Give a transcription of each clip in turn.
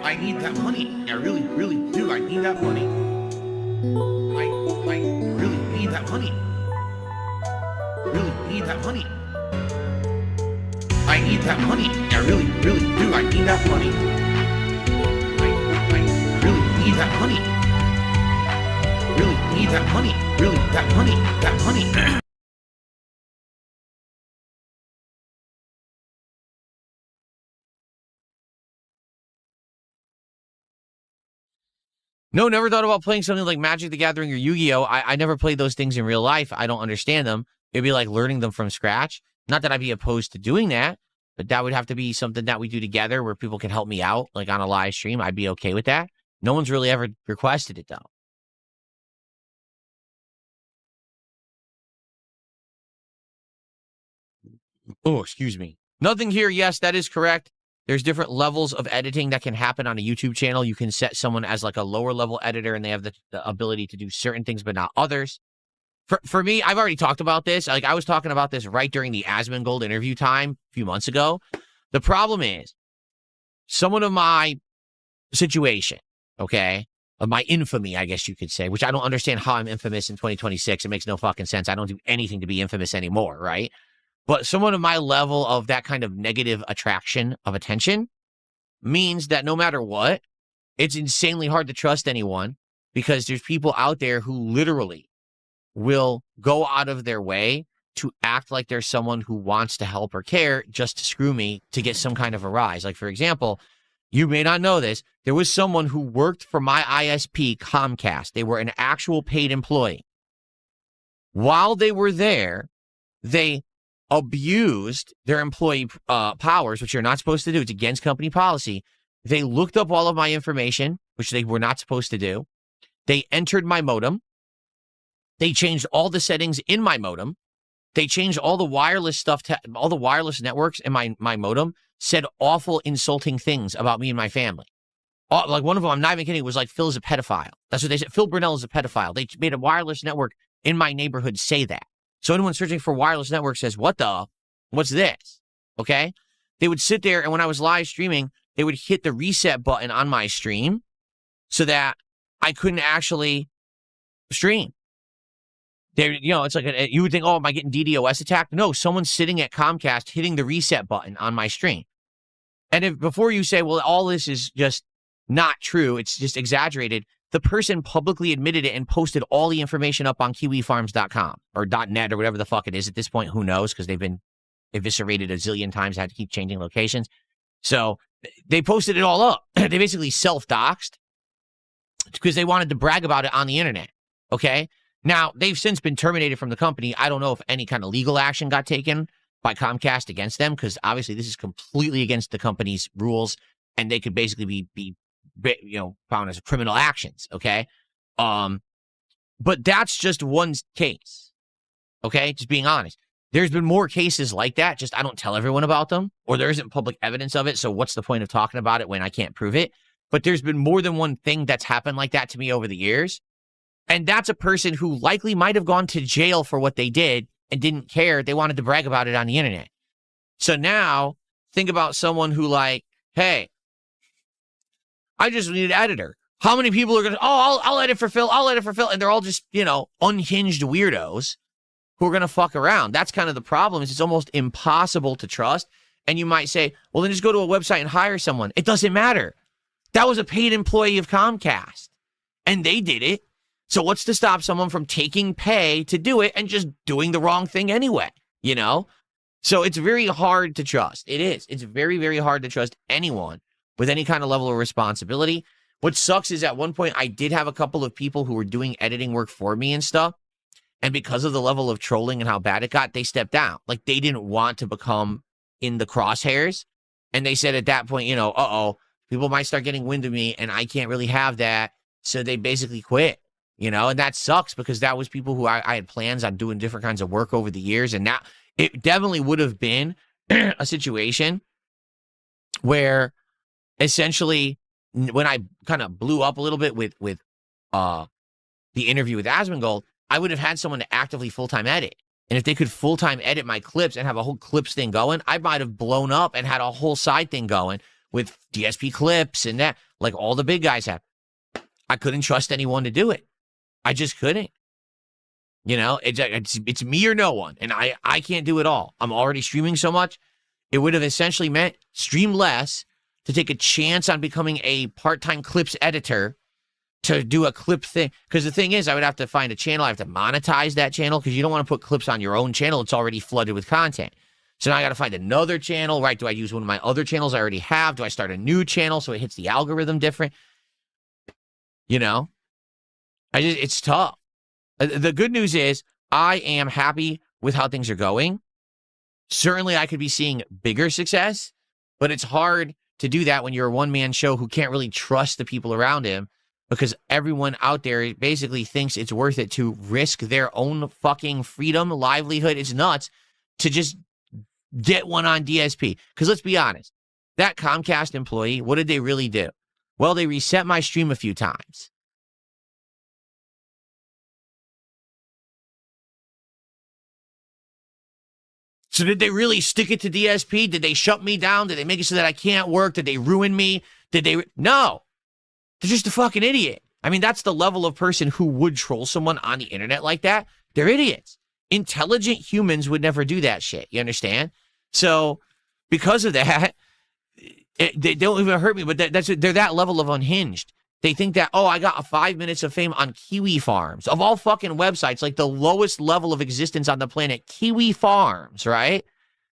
I need that money. I really, really do. I need that money. I really need that money. Really need that money. I need that money. I really, really do. I need that money. I really need that money. Really need that money. Really, that money. That money. No, never thought about playing something like Magic the Gathering or Yu-Gi-Oh! I never played those things in real life. I don't understand them. It'd be like learning them from scratch. Not that I'd be opposed to doing that, but that would have to be something that we do together where people can help me out, like on a live stream. I'd be okay with that. No one's really ever requested it, though. Oh, excuse me. Nothing here. Yes, that is correct. There's different levels of editing that can happen on a YouTube channel. You can set someone as like a lower level editor and they have the ability to do certain things, but not others. For me, I've already talked about this. Like I was talking about this right during the Asmongold interview time a few months ago. The problem is someone of my situation, okay, of my infamy, I guess you could say, which I don't understand how I'm infamous in 2026. It makes no fucking sense. I don't do anything to be infamous anymore, right? But someone of my level of that kind of negative attraction of attention means that no matter what, it's insanely hard to trust anyone because there's people out there who literally will go out of their way to act like there's someone who wants to help or care just to screw me to get some kind of a rise. Like, for example, you may not know this. There was someone who worked for my ISP, Comcast. They were an actual paid employee. While they were there, they abused their employee powers, which you're not supposed to do. It's against company policy. They looked up all of my information, which they were not supposed to do. They entered my modem. They changed all the settings in my modem. They changed all the wireless stuff, all the wireless networks in my modem, said awful, insulting things about me and my family. Like one of them, I'm not even kidding, was like, Phil is a pedophile. That's what they said. Phil Brunel is a pedophile. They made a wireless network in my neighborhood say that. So anyone searching for wireless network says, what's this? Okay. They would sit there and when I was live streaming, they would hit the reset button on my stream so that I couldn't actually stream. They, it's like, you would think, oh, am I getting DDoS attacked? No, someone's sitting at Comcast hitting the reset button on my stream. And if before you say, well, all this is just not true, it's just exaggerated, the person publicly admitted it and posted all the information up on kiwifarms.com or .net or whatever the fuck it is at this point. Who knows? Because they've been eviscerated a zillion times, had to keep changing locations. So they posted it all up. They basically self-doxed because they wanted to brag about it on the internet. Okay. Now, they've since been terminated from the company. I don't know if any kind of legal action got taken by Comcast against them because obviously this is completely against the company's rules and they could basically be found as criminal actions, okay? But that's just one case, okay? Just being honest. There's been more cases like that, just I don't tell everyone about them, or there isn't public evidence of it, so what's the point of talking about it when I can't prove it? But there's been more than one thing that's happened like that to me over the years, and that's a person who likely might have gone to jail for what they did and didn't care. They wanted to brag about it on the internet. So now, think about someone who like, hey, I just need an editor. How many people are going to, I'll edit for Phil, I'll edit for Phil. And they're all just, unhinged weirdos who are going to fuck around. That's kind of the problem is it's almost impossible to trust. And you might say, well, then just go to a website and hire someone. It doesn't matter. That was a paid employee of Comcast and they did it. So what's to stop someone from taking pay to do it and just doing the wrong thing anyway, So it's very hard to trust. It is. It's very, very hard to trust anyone with any kind of level of responsibility. What sucks is at one point, I did have a couple of people who were doing editing work for me and stuff. And because of the level of trolling and how bad it got, they stepped down. Like they didn't want to become in the crosshairs. And they said at that point, people might start getting wind of me and I can't really have that. So they basically quit, and that sucks because that was people who I had plans on doing different kinds of work over the years. And now it definitely would have been a situation where essentially, when I kind of blew up a little bit with the interview with Asmongold, I would have had someone to actively full-time edit. And if they could full-time edit my clips and have a whole clips thing going, I might have blown up and had a whole side thing going with DSP clips and that. like all the big guys have. I couldn't trust anyone to do it. I just couldn't. You know, it's me or no one, and I can't do it all. I'm already streaming so much. It would have essentially meant stream less to take a chance on becoming a part-time clips editor to do a clip thing. Because the thing is, I would have to find a channel. I have to monetize that channel because you don't want to put clips on your own channel. It's already flooded with content. So now I got to find another channel, right? Do I use one of my other channels I already have? Do I start a new channel so it hits the algorithm different? You know, it's tough. The good news is I am happy with how things are going. Certainly I could be seeing bigger success, but it's hard to do that when you're a one-man show who can't really trust the people around him because everyone out there basically thinks it's worth it to risk their own fucking freedom, livelihood. It's nuts to just get one on DSP. Because let's be honest, that Comcast employee, what did they really do? Well, they reset my stream a few times. So did they really stick it to DSP? Did they shut me down? Did they make it so that I can't work? Did they ruin me? No. They're just a fucking idiot. I mean, that's the level of person who would troll someone on the internet like that. They're idiots. Intelligent humans would never do that shit. You understand? So because of that, they don't even hurt me, but they're that level of unhinged. They think that, oh, I got 5 minutes of fame on Kiwi Farms. Of all fucking websites, like the lowest level of existence on the planet, Kiwi Farms, right?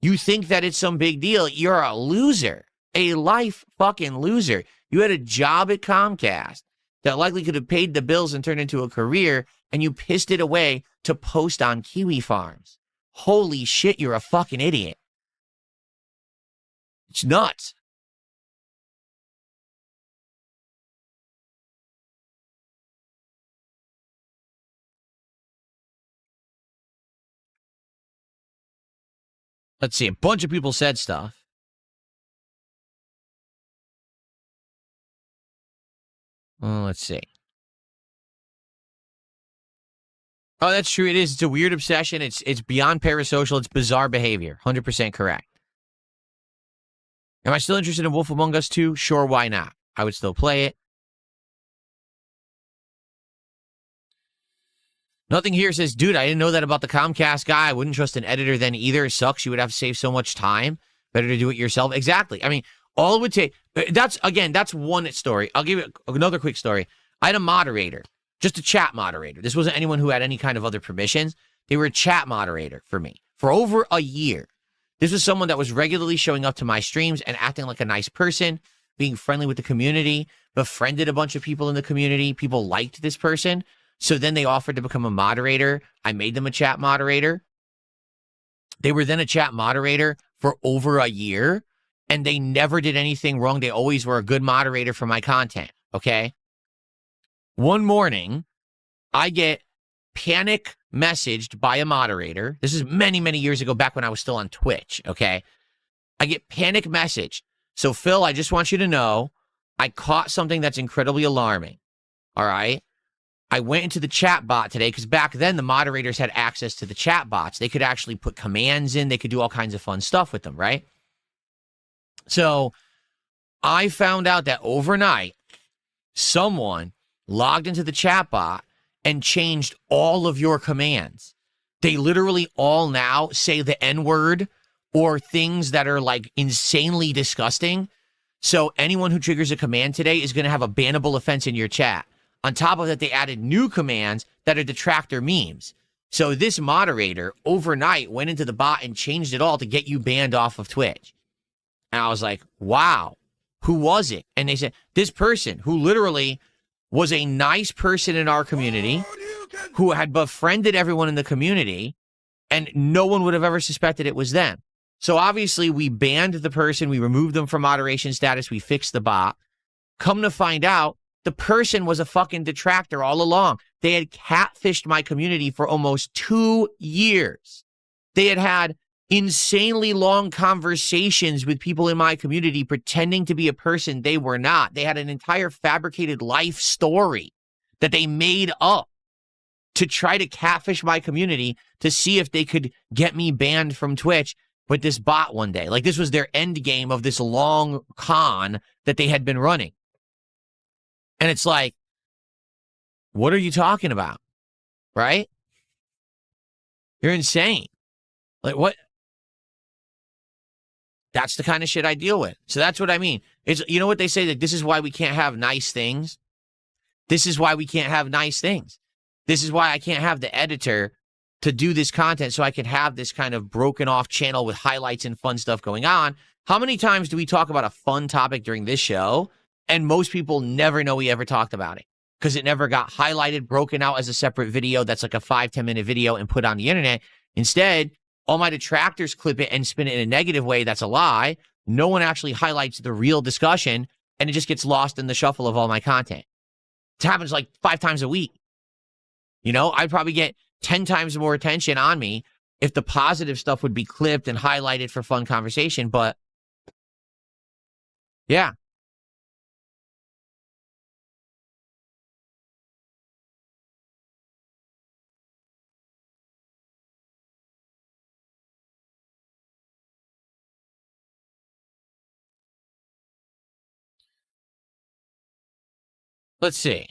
You think that it's some big deal. You're a loser. A life fucking loser. You had a job at Comcast that likely could have paid the bills and turned into a career, and you pissed it away to post on Kiwi Farms. Holy shit, you're a fucking idiot. It's nuts. Let's see, a bunch of people said stuff. Well, let's see. Oh, that's true. It is. It's a weird obsession. It's beyond parasocial. It's bizarre behavior. 100% correct. Am I still interested in Wolf Among Us 2? Sure, why not? I would still play it. Nothing here says, dude, I didn't know that about the Comcast guy. I wouldn't trust an editor then either. It sucks. You would have to save so much time. Better to do it yourself. Exactly. I mean, all it would take, that's one story. I'll give you another quick story. I had a moderator, just a chat moderator. This wasn't anyone who had any kind of other permissions. They were a chat moderator for me for over a year. This was someone that was regularly showing up to my streams and acting like a nice person, being friendly with the community, befriended a bunch of people in the community. People liked this person. So then they offered to become a moderator. I made them a chat moderator. They were then a chat moderator for over a year, and they never did anything wrong. They always were a good moderator for my content, okay? One morning, I get panic messaged by a moderator. This is many, many years ago, back when I was still on Twitch, okay? I get panic messaged. So, Phil, I just want you to know, I caught something that's incredibly alarming, all right? I went into the chat bot today because back then the moderators had access to the chat bots. They could actually put commands in. They could do all kinds of fun stuff with them, right? So I found out that overnight, someone logged into the chat bot and changed all of your commands. They literally all now say the N-word or things that are like insanely disgusting. So anyone who triggers a command today is going to have a bannable offense in your chat. On top of that, they added new commands that are detractor memes. So this moderator overnight went into the bot and changed it all to get you banned off of Twitch. And I was like, wow, who was it? And they said, this person who literally was a nice person in our community, who had befriended everyone in the community, and no one would have ever suspected it was them. So obviously we banned the person, we removed them from moderation status, we fixed the bot. Come to find out, the person was a fucking detractor all along. They had catfished my community for almost 2 years. They had had insanely long conversations with people in my community pretending to be a person they were not. They had an entire fabricated life story that they made up to try to catfish my community to see if they could get me banned from Twitch with this bot one day. Like, this was their end game of this long con that they had been running. And it's like, what are you talking about? Right? You're insane. Like, what? That's the kind of shit I deal with. So that's what I mean. It's, you know what they say, that this is why we can't have nice things. This is why we can't have nice things. This is why I can't have the editor to do this content so I can have this kind of broken off channel with highlights and fun stuff going on. How many times do we talk about a fun topic during this show and most people never know we ever talked about it because it never got highlighted, broken out as a separate video that's like a 5-10 minute video and put on the internet? Instead, all my detractors clip it and spin it in a negative way. That's a lie. No one actually highlights the real discussion, and it just gets lost in the shuffle of all my content. It happens like 5 times a week. You know, I'd probably get 10 times more attention on me if the positive stuff would be clipped and highlighted for fun conversation. But yeah. Let's see.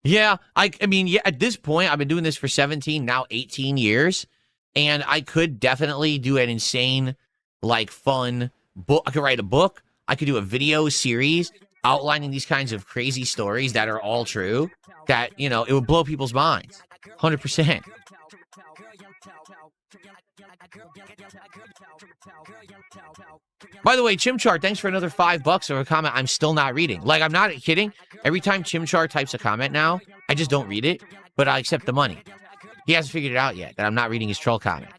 Yeah, I mean, yeah, at this point, I've been doing this for 17, now 18 years, and I could definitely do an insane, like, fun book. I could write a book. I could do a video series outlining these kinds of crazy stories that are all true, that, you know, it would blow people's minds. 100%. By the way, Chimchar, thanks for another $5 or a comment I'm still not reading. Like, I'm not kidding. Every time Chimchar types a comment now, I just don't read it, but I accept the money. He hasn't figured it out yet that I'm not reading his troll comment.